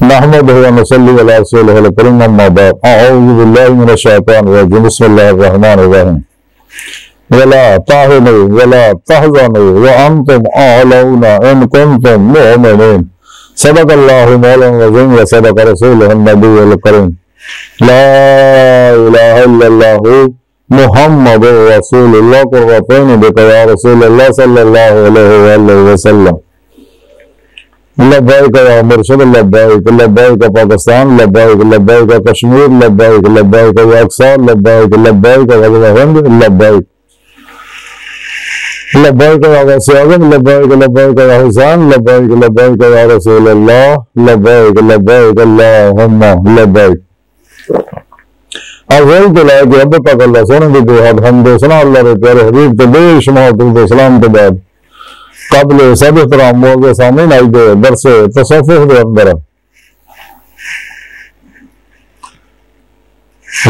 نحمده ونصلي على رسوله الكريم اما بعد اعوذ بالله من الشيطان الرجيم بسم الله الرحمن الرحيم ولا تهنوا ولا تحزنوا وانتم اعلون ان كنتم مؤمنين صدق الله مولانا العظيم وصدق رسوله النبي الكريم لا اله الا الله محمد رسول الله قربتين بك يا رسول الله صلى الله عليه وآله وسلم لبیک یا مرشد لبیک لبیک پاکستان لبیک لبیک کشمیر لبیک لبیک اقصی لبیک لبیک غزوہ ہند لبیک لبیک یا غوث اعظم لبیک لبیک یا حسین لبیک لبیک یا رسول اللہ لبیک لبیک اللہم لبیک اول تو لائے کہ اب تک اللہ سونے کی بہت حمد و ثنا اللہ کے پیارے حبیب کے بے شمار درود و سلام کے بعد قابل سب احترام موضوع سامنے آئی دے درس تصوف دے اندر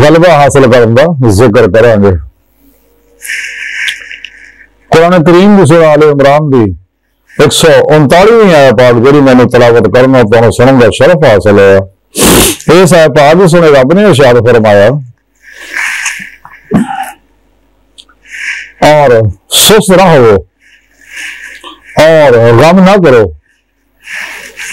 غلبہ حاصل کرنا ذکر کریں گے قرآن کریم کی سورہ آل عمران دی 139ویں آیت پاک جڑی میں نے تلاوت کرنا تو سنوں گا شرف حاصل ہے اس آیت پاک سنے رب نے ارشاد فرمایا اور سست نہ ہو اور غم نہ کرو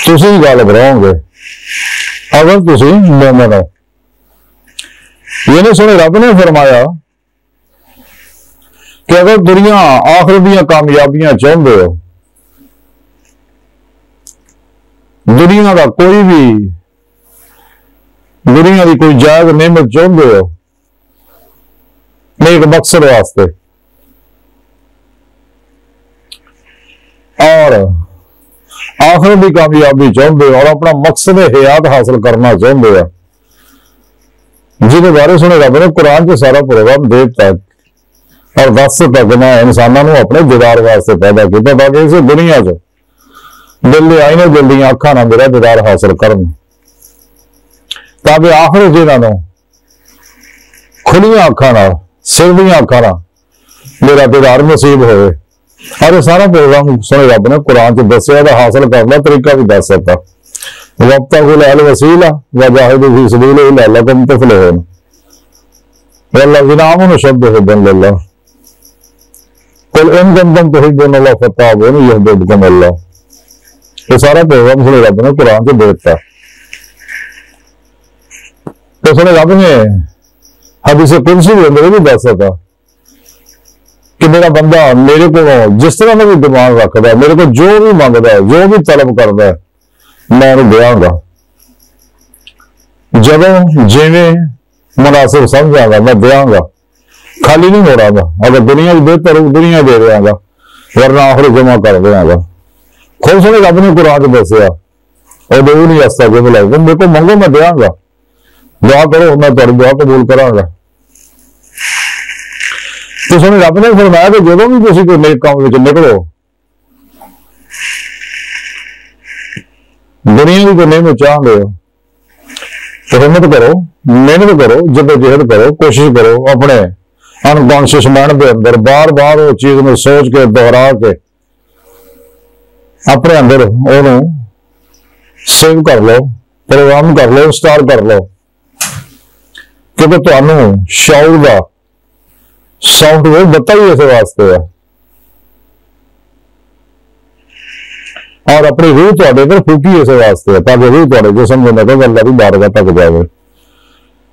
تسی غالب رہو گے اگر تسی مومن ہو یہ نہیں سنے رب نے فرمایا کہ اگر دنیا آخر دیا کامیابیاں چاہتے ہو دنیا کا کوئی بھی دنیا کی کوئی جائز نعمت چاہتے ہو ایک مقصد واسطے اور آخر بھی کامیابی چاہتے اور اپنا مقصد حیات حاصل کرنا چاہتے ہیں جنہیں بارے سنے رب نے قرآن سے سارا پروگرام دیتا اور دس تک میں انسانوں اپنے دیدار واسطے پیدا کیا تاکہ اسے دنیا سے دل دے آئینے دل دیا اکھا نہ میرا دیدار حاصل کرن تاکہ آخر جنہوں کھلیاں اکھا نہ سر دیا اکھا نہ میرا دیدار نصیب ہوئے اور یہ سارا پروگرام سنے رب نے قرآن سے دسیا دا حاصل کرنا طریقہ بھی دس سکتا وابتغوا الوسیلہ وجاہدوا فی سبیلہ لعلکم تفلحون والذین آمنوا اشد حبا للہ قل ان کنتم تحبون اللہ فاتبعونی یحببکم اللہ یہ سارا پروگرام سنے رب نے قرآن سے دیتا تو سنے رب نے حدیث قدسی بھی اندر بھی دس سکتا کہ میرا بندہ میرے کو جس طرح میں بھی دماغ رکھتا ہے میرے کو جو بھی مانگتا ہے جو بھی طلب کرتا ہے میں انہیں دیا گا جب جیویں مناسب سمجھا گا میں دیا گا خالی نہیں موڑا گا اگر دنیا کی بہتر دنیا دے دیا گا ورنہ آخر جمع کر دیا گا خود سنے رب نے قرآن کو دسیا اور دو نہیں ہستا کہ بلا تم میرے کو منگو میں دیا گا دعا کرو میں تمہاری دعا قبول کرا گا تو سنے رب نے فرمایا کہ جب بھی کسی کو نیک کام نکلو دنیا کی کو نہیں چاہ رہے ہو تو ہمت کرو محنت کرو جدوجہد کرو کوشش کرو اپنے انکانشیس مائنڈ کے اندر بار بار وہ چیز میں سوچ کے دہرا کے اپنے اندر وہ سیو کر لو پروگرام کر لو اسٹار کر لو کیونکہ تمہیں شعور کا سافٹ ویئر بتا ہی اس واسطے ہے اور اپنی روح تے پر پھوکی اس واسطے ہے تاکہ روح تے جسم میں نکل اللہ کی بارگاہ تک جائے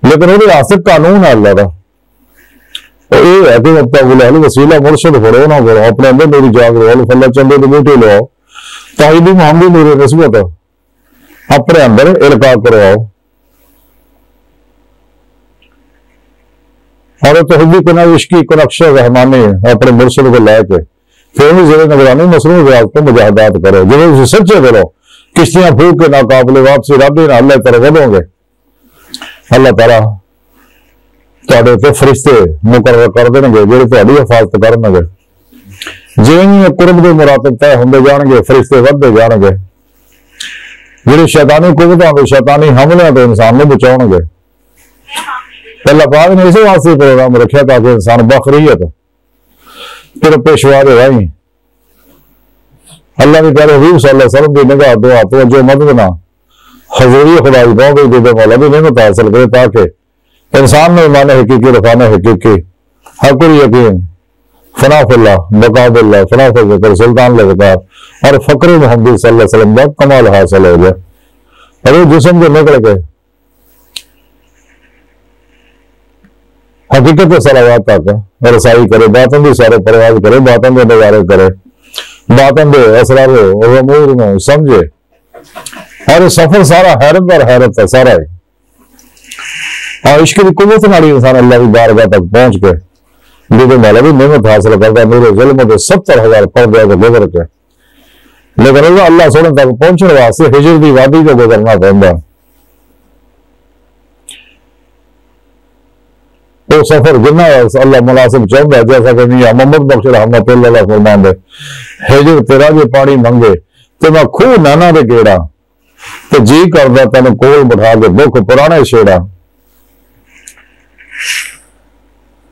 لیکن وہ واسطے قانون ہے اللہ کا یہ ہے کہ وابتغوا وسیلہ مرشد پڑھو نہ کرو اپنے اندر میری جاگ رہو فلا چندے تو بوٹے لو تاہیدی محمدی نور نسبت اپنے اندر القاء کرواؤ اور توحیدی کو عشقی کو نقشہ رحمانی اپنے مرشد کو لے کے پھر بھی زیر نگرانی مصروف ریاض کو مجاہدات کرو جب اسے سچے کرو کشتیاں پھوک کے ناقابل واپسی رب نہ اللہ تعالیٰ ودوں گے اللہ تعالیٰ تھوڑے تے فرشتے مقرر کر دیں گے جو تھوڑی حفاظت کریں گے جی قرب کے مراتب طے ہوندے جان گے فرشتے ودتے جان گے جی شیطانی قوتوں شیطانی حملوں تو انسان کو بچاؤ گے اللہ پاک نے اسی واسطے پروگرام رکھا تاکہ انسان بخریت پھر پیشوا دے رہی اللہ نے پیارے حبیب صلی اللہ علیہ وسلم کی نگاہ دعا توجہ مدد نہ حضوری خدائی بہت دے دے مولا بھی نعمت حاصل کرے تاکہ انسان میں ایمان حقیقی رفان حقیقی حق الیقین فنا فی اللہ بقا باللہ فنا فی ذکر سلطان لذکار اور فقر محمد صلی اللہ علیہ وسلم کا کمال حاصل ہو جائے. اور جسم جو نکل کے حقیقت صلوات تک رسائی کرے، باطن دی سارے پرواز کرے، باطن دے نظارے کرے، باطن دے اسرار و امور میں سمجھے. اور سفر سارا حیرت اور حیرت ہے سارا ہے. اور عشق کی قوت نالی انسان اللہ کی بارگاہ تک پہنچ کے جب مولا بھی نعمت حاصل کرتا ہے میرے ظلم کے 70,000 پردے کو گزر کے، لیکن اللہ سونے تک پہنچنے واسطے ہجر دی وادی کو گزرنا پڑتا. وہ سفر جنہ اللہ مناسب چاہتا ہے، جیسا کہ میاں محمد بخش رحمت اللہ فرمان دے ہجر تیرا جو پانی منگے تو میں خوہ نانا دے گیڑا تو جی کردا تینوں کول بٹھا کے دکھ پرانے چھیڑا.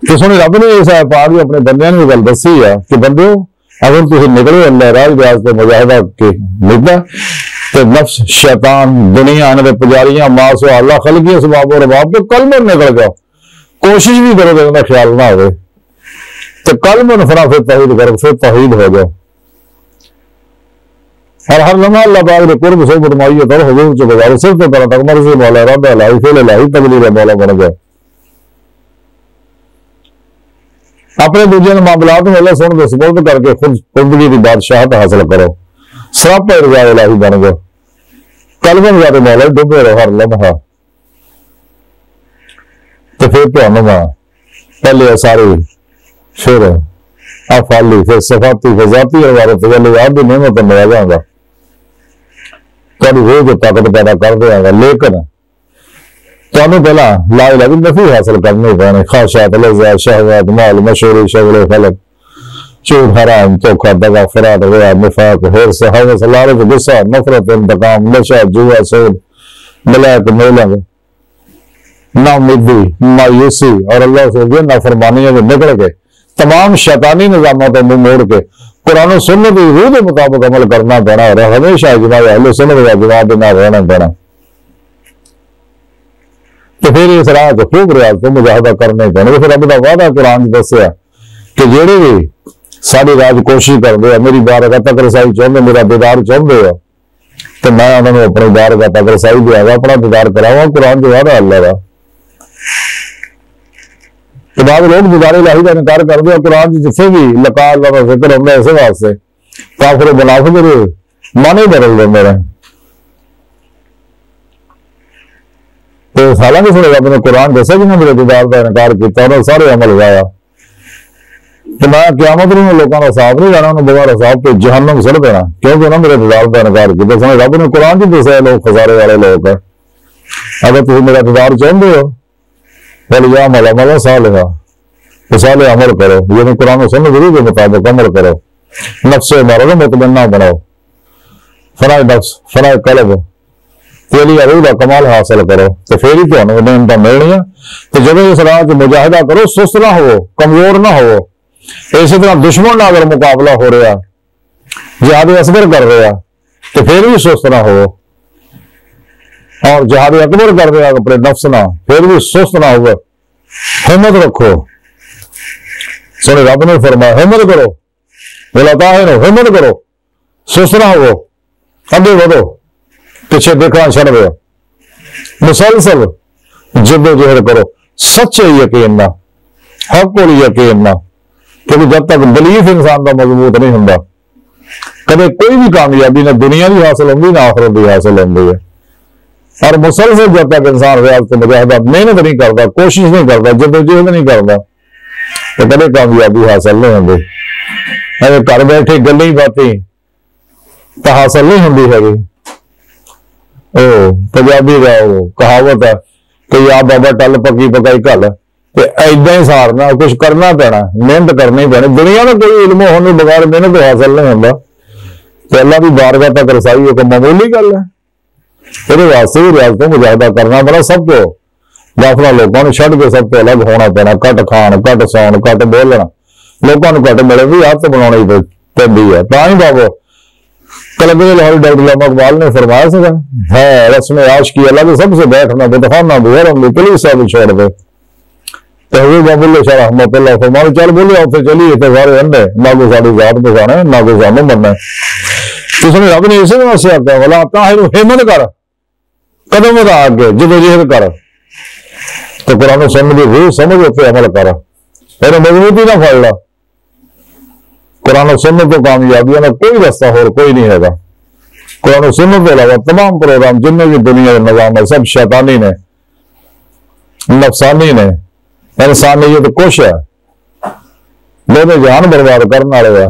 تو سنی رب نے اس پاک بھی اپنے بندیاں نے گل دسی ہے کہ بندیو اگر تسی نکلے اللہ راج ریاض تو مجاہدہ کے مدہ تو نفس شیطان دنیا انہوں نے پجاریاں ماسو اللہ خلقی اسباب و رباب تو کل میں نکل جاؤ، کوشش بھی کرو کہ انہیں خیال نہ ہوئے تو کل میں نفرا پھر توحید کرو، پھر توحید ہو جاؤ. اور ہر لمحہ اللہ پاک نے قرب سے فرمائی ہے حضور سے گزارو صرف تو کرا تک مرضی مولا رب الہی فعل الہی تقدیر مولا بن جائے. اپنے دوسرے معاملات میں اللہ سن کے سپرد کر کے خود زندگی کی بادشاہت حاصل کرو، سب پر رضا الہی بن جاؤ، قلب میں جاتے مولا ڈوبے رہو ہر لمحہ. تو پھر تو میں پہلے ساری پھر افعالی پھر صفاتی پھر ذاتی عبادت پہلے آپ بھی نعمت میں آ جاؤں گا، تھوڑی روح کو طاقت پیدا کر دیا گا. لیکن تمہیں پہلا لا الہ کی نفی حاصل کرنے پڑنے، خواہشات لذات شہوات مال مشہوری شغل خلق چوٹ حرام دھوکہ دغا فرات غیا نفاق حرص ہوس لالچ غصہ نفرت انتقام نشہ جوا سود ملائک میلنگ ناامیدی مایوسی اور اللہ سے یہ نافرمانیاں جو نکل کے تمام شیطانی نظامات منہ موڑ کے قرآن و سنت کی روح کے مطابق عمل کرنا پڑا اور ہمیشہ اجماع اہل سنت کا جماع بنا رہنا پڑا. تو پھر اس راہ کو خوب ریاض تو مجاہدہ کرنے پڑنے. پھر رب دا وعدہ قرآن دسیا کہ جہے بھی ساری رات کوشش کرتے ہیں میری بارگاہ تک رسائی چاہتے میرا دیدار چاہتے ہیں تو میں انہوں نے اپنی بارگاہ تک رسائی دیا گا، اپنا دیدار کراؤں. قرآن جو وعدہ اللہ کا تو بعض لوگ دیدار الہی کا انکار کرتے ہیں. قرآن جتنے بھی لقاء اللہ کا ذکر ہوتا ہے اسی واسطے کافر و منافق معنی بدل دیندے رہے. تو حالانکہ سنے رب نے قرآن دسا جنہوں نے میرے دیدار کا انکار کیا انہوں نے سارے عمل گایا تو میں قیامت میں لوگوں کا حساب نہیں جانا، انہوں بغیر حساب تو جہنم سڑ دینا کیونکہ انہوں نے میرے دیدار کا انکار کیا. سنے رب نے قرآن کی دسا لوگ خسارے والے لوگ ہیں. اگر تم میرا دیدار چاہتے ہو بولے عمل عمل صالحہ صالح عمل کرو، یعنی قرآن و سنت ضرور کے مطابق عمل کرو، نفس مرض مطمئنہ بناؤ، فنائے نفس فنائے قلب تیلی روح کا کمال حاصل کرو تو پھر ہی تمہیں نعمتیں ملنیاں. تو جب اس راہ مجاہدہ کرو سست نہ ہو، کمزور نہ ہو. اسی طرح دشمن نہ اگر مقابلہ ہو رہا جہاد اصغر کر رہا تو پھر بھی سست نہ ہو، اور جہاد اکبر کر رہا اپنے نفس نہ پھر بھی سست نہ ہو. ہمت رکھو. سنے رب نے فرمایا ہمت کرو، بولا طاہر ہمت کرو، سست نہ ہو، آگے بڑھو، پیچھے دیکھنا چھڑ دو، مسلسل جد و جہد کرو، سچے یقین نہ حق اور یقین نہ. کیونکہ جب تک بلیف انسان کا مضبوط نہیں ہوں کبھی کوئی بھی کامیابی نہ دنیا بھی حاصل ہوگی نہ آخرت بھی حاصل ہوگی ہے. اور مسلسل جب تک انسان ریاض سے مجاہدہ محنت نہیں کرتا، کوشش نہیں کرتا، جد و جہد نہیں کرتا تو کبھی کامیابی حاصل نہیں ہوگی. اگر گھر بیٹھے گلیں باتیں تو حاصل نہیں ہوتی ہے. پنجابی کا کہاوت ہے کہ یا بابا ٹل پکی پکائی کل تو ایدا ہی سارنا کچھ کرنا پینا، محنت کرنی پینی. دنیا میں کوئی علم ہونے بغیر محنت حاصل نہیں ہوتا. تو اللہ کی بارگاہ تک رسائی ایک معمولی گل ہے. پھر واسطے بھی ریاضتوں مجاہدہ کرنا پڑا. سب کو دافنا لوگوں نے چھڈ کے سب کو الگ ہونا پینا. کٹ کھان کٹ سون کٹ بولنا، لوگوں کو کٹ ملے بھی ہاتھ بنا ہی پی ہے. تا ہی بابو کلندر لاہوری ڈاکٹر علامہ اقبال نے فرمایا سکا ہے رسم عاشقی اللہ کے سب سے بیٹھنا بتخانہ بغیر پولیس صاحب چھوڑ دے تحریر باب اللہ شاہ رحمۃ اللہ فرمانا چل بولے آپ سے چلیے تو سارے انڈے نہ کوئی ساری ذات پہچانے نہ کوئی سانو مننا اس نے رب نے اسی واسطے آتا والا طاہر ہمت کر قدم ادا کے جدوجہد کر تو قرآن و سنت کی روح سمجھ اتنے عمل کر پھر مضبوطی نہ پھڑ لا قرآن و سنت تو کامیابیوں کا کوئی رستہ اور کوئی نہیں ہے گا قرآن و سنت کے علاوہ تمام پروگرام جن بھی دنیا کے نظام ہے سب شیطانی نے نفسانی نے انسانیت کچھ ہے لوگ جان برباد کرنے والے ہے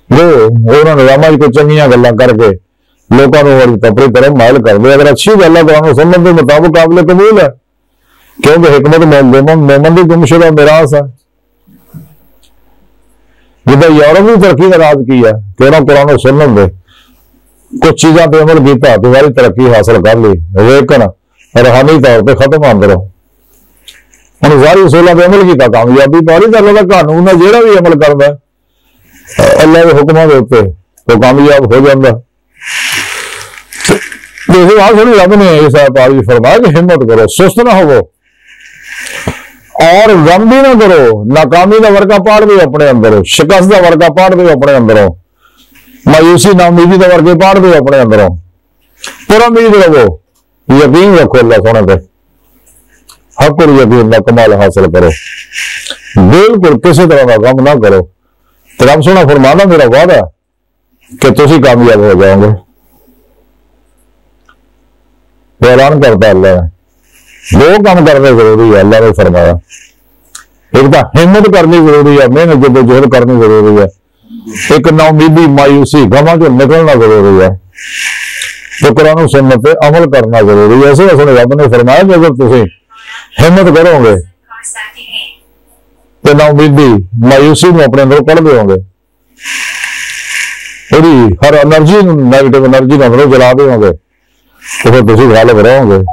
جو انہوں نظام کو چنگیاں گلاں کر کے لوگوں کو اپنی طرف مائل کر دے اگر اچھی گل ہے قرآن و سنت کے مطابق قابل قبول ہے کیونکہ حکمت مومن کی گمشدہ میراث ہے جدھر یورپ نے ترقی کا راز کیا کہ انہوں قرآن و سنت دے کچھ چیزاں پہ عمل کیتا تمہاری ترقی حاصل کر لی لیکن روحانی طور پہ ختم آن کرو انہوں ساری اصولوں پہ عمل کیتا کامیابی پاری تو اللہ کا قانون ہے جہاں بھی عمل کرتا ہے اللہ کے حکموں کے اوپر تو کامیاب ہو جاتا تھوڑی رب نے اس پاری فرمایا کہ ہمت کرو سست نہ ہو اور غم بھی نہ کرو ناکامی کا ورقہ پاڑ دو اپنے اندروں شکست کا ورقہ پاڑ دو اپنے اندروں مایوسی ناامیدی کے ورقے پاڑ دو اپنے اندروں پورا امید رہو یقین رکھو اللہ سونے پہ حق اور یقین کا کمال حاصل کرو بالکل کسی طرح کا غم نہ کرو تو رب سونا فرمانا میرا وعدہ کہ تسی کامیاب ہو جاؤ گے اعلان کرتا اللہ نے دو کام کرنے ضروری ہے اللہ نے فرمایا ایک تو ہمت کرنی ضروری ہے محنت جدوجہد کرنی ضروری ہے ایک نا امیدی مایوسی غماں جو نکلنا ضروری ہے تو قرآن و سنت پہ عمل کرنا ضروری ہے ایسے ویسے رب نے فرمایا کہ اگر تسی ہمت کرو گے تو نا امیدی مایوسی میں اپنے اندر کڑ دو گے ہر انرجی نیگیٹو انرجی میں اندروں جلا دو گے تو پھر تسی غالب رہو گے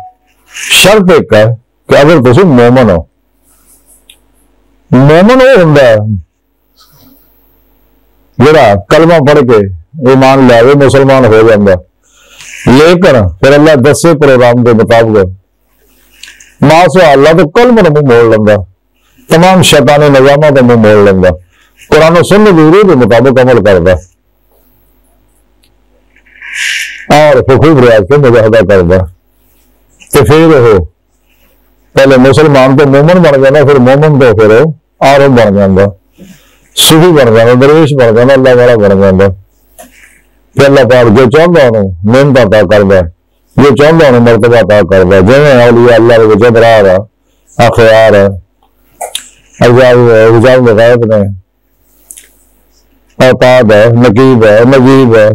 شرط ایک ہے کہ اگر تسی مومن ہو مومن وہ ہوں جڑا کلمہ پڑھ کے ایمان لے مسلمان ہو جاتا لیکن پھر اللہ دسے پروگرام کے مطابق ماسو اللہ تو کلمہ منہ موڑ لینا تمام شیطانی نظاموں کا منہ موڑ لینا قرآن و سنت ضرور کے مطابق عمل کرتا اور خوب ریاض کے مجاہدہ کرتا تو پھر وہ پہلے مسلمان تو مومن بن جانا پھر مومن تو پھر عارف بن جانا صوفی بن جانا درویش بن جانا اللہ والا بن جانا پھر اللہ پاک جو چاہتا انہوں محنت عطا کرتا ہے جو چاہتا انہوں مرتبہ عطا کرتا ہے جنہیں اولیاء اللہ کے جبرار ہے اخیار ہے رجال غیب نے اوتاد ہے نقیب ہے نجیب ہے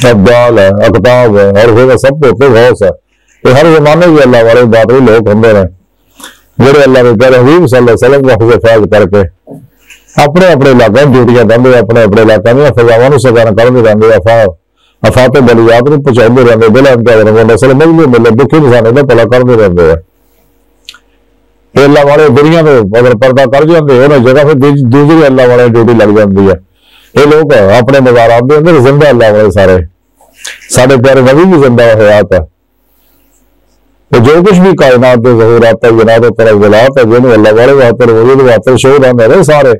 ابدال ہے اقتاب ہے اور پھر سب کو پھر غوث ہے یہ ہر زمانے بھی اللہ والے باطری لوگ ہوں نے جڑے اللہ کے پیارے حبیب صلی اللہ علیہ وسلم کا حفظ فیض کر کے اپنے اپنے علاقے ڈیوٹیاں دے اپنے اپنے علاقے میں فضاواں سگان کرتے رہتے افات بلیات میں پہنچاتے رہتے بلا انتہا نسل مجھے ملے دکھی نسانے کا پلا کرتے رہتے ہیں یہ اللہ والے دنیا میں اگر پردہ کر جاتے انہیں جگہ پھر دوسری اللہ والے ڈیوٹی لگ جاتی ہے یہ لوگ اپنے مزارات کے اندر زندہ اللہ والے سارے سارے پیارے نبی بھی زندہ حیات ہے جو کچھ بھی کائنات کے ظہورات ہے جنات و ترجلات ہے جنہیں اللہ والے وحتر وجود وحتر شہود ہیں میرے سارے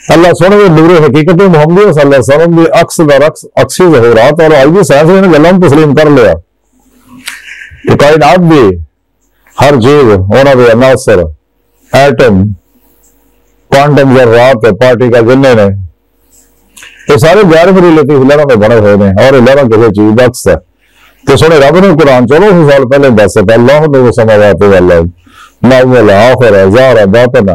اللہ سونے کے نور حقیقت محمدی صلی اللہ علیہ وسلم بھی عکس در عکس عکسی ظہورات اور آج بھی سائنس نے گلوں تسلیم کر لیا کہ کائنات بھی ہر چیز ہونا بھی عناصر ایٹم کوانٹم ذرات پارٹی کا جننے نے یہ سارے غیر ریلیٹیو لہروں میں بنے ہوئے ہیں اور لہروں کسی چیز عکس ہے تو سنے رب نے قرآن 1400 سال پہلے دس ہے اللہ نے وہ سماوات والارض ما هو الآخر زار باطن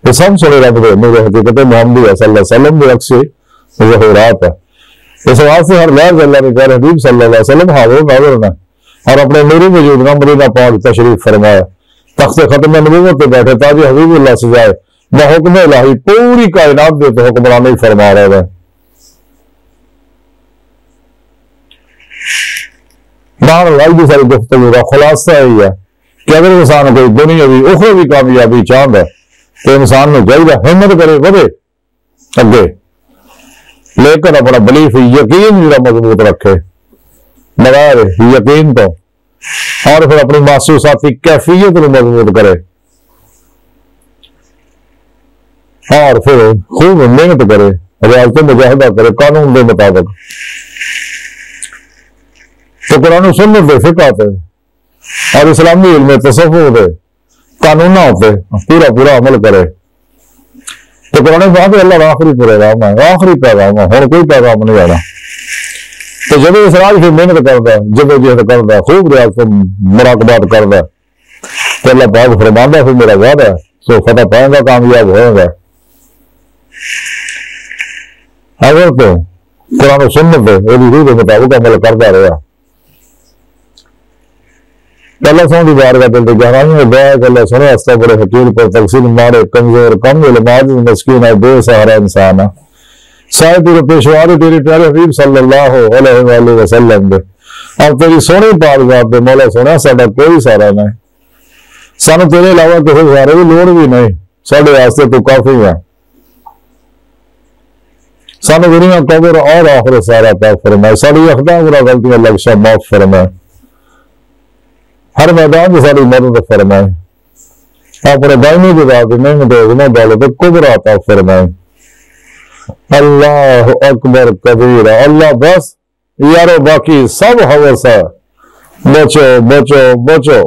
یہ سب سنے رب نے نور حقیقت محمدی صلی اللہ علیہ وسلم بھی عکسی ظہورات ہے اس واسطے ہر لفظ اللہ کے پیارے حبیب صلی اللہ علیہ وسلم حاضر ناظر نے اور اپنے نوری وجود میں مدینہ پاک تشریف فرمایا تخت ختم نبوت پہ بیٹھے تاج حبیب اللہ سے جائے بحکم الہی پوری کائنات دے تو حکمرانی فرما رہے ہیں باہر اللہ کی ساری گفتگو کا خلاصہ یہی ہے کہ اگر انسان کوئی دنیاوی اخروی کامیابی چاہتا ہے تو انسان نے چاہیے ہمت کرے ودے اگے، لیکن اپنا بلیف یقین جڑا مضبوط رکھے بغیر یقین تو، اور پھر اپنی محسوساتی کیفیت کو مضبوط کرے، اور پھر خوب محنت کرے، ریاضت مجاہدہ کرے قانون کے مطابق۔ تو قرآن و سنت دے فقہ تے اور اسلامی علم تصوف دے قانون ہوتے پورا پورا عمل کرے تو قرآن پاک اللہ کا آخری پیغام ہے، آخری پیغام ہے، اور کوئی پیغام نہیں آنا۔ تو جب اس راج کی محنت کرتا ہے، جدوجہد کرتا ہے، خوب ریاضت مراقبات کرتا ہے تو اللہ پاک فرماندا ہے پھر میرا وعدہ ہے تو فتح پائے گا، کامیاب ہوئے گا۔ اگر تو قرآن و سنت ہے روح کے مطابق عمل کرتا رہا، اللہ سو کی بار کا دل گہرائیوں دعا کہ اللہ سنے ہستا بڑے حقیر پر تقسیم مارے کمزور کم علم عاجز مسکین ہے بے سہارا انسان ہے، شاید تیرے پیشواری تیری پیارے حبیب صلی اللہ علیہ وآلہ وسلم دے اب تیری سونی پاک ذات دے مولا سونا ساڈا کوئی سارا نہیں، سانو تیرے علاوہ کسی سارے کی لوڑ بھی نہیں، ساڈے واسطے تو کافی ہے، سانو دنیا قبر اور آخرت سارا عطا فرمائے، ساری اقدام اور غلطیاں لغزشاں معاف فرمائے، ہر میدان سے ساری مدد فرمائے، اپنے دائمی کی ذات نعمت عظمت دولت کبرا عطا فرمائے۔ اللہ اکبر کبیرہ، اللہ بس یارو باقی سب حوث ہے، بچو بچو بچو،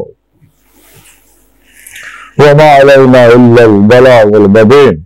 وما علینا الا البلاغ المبین۔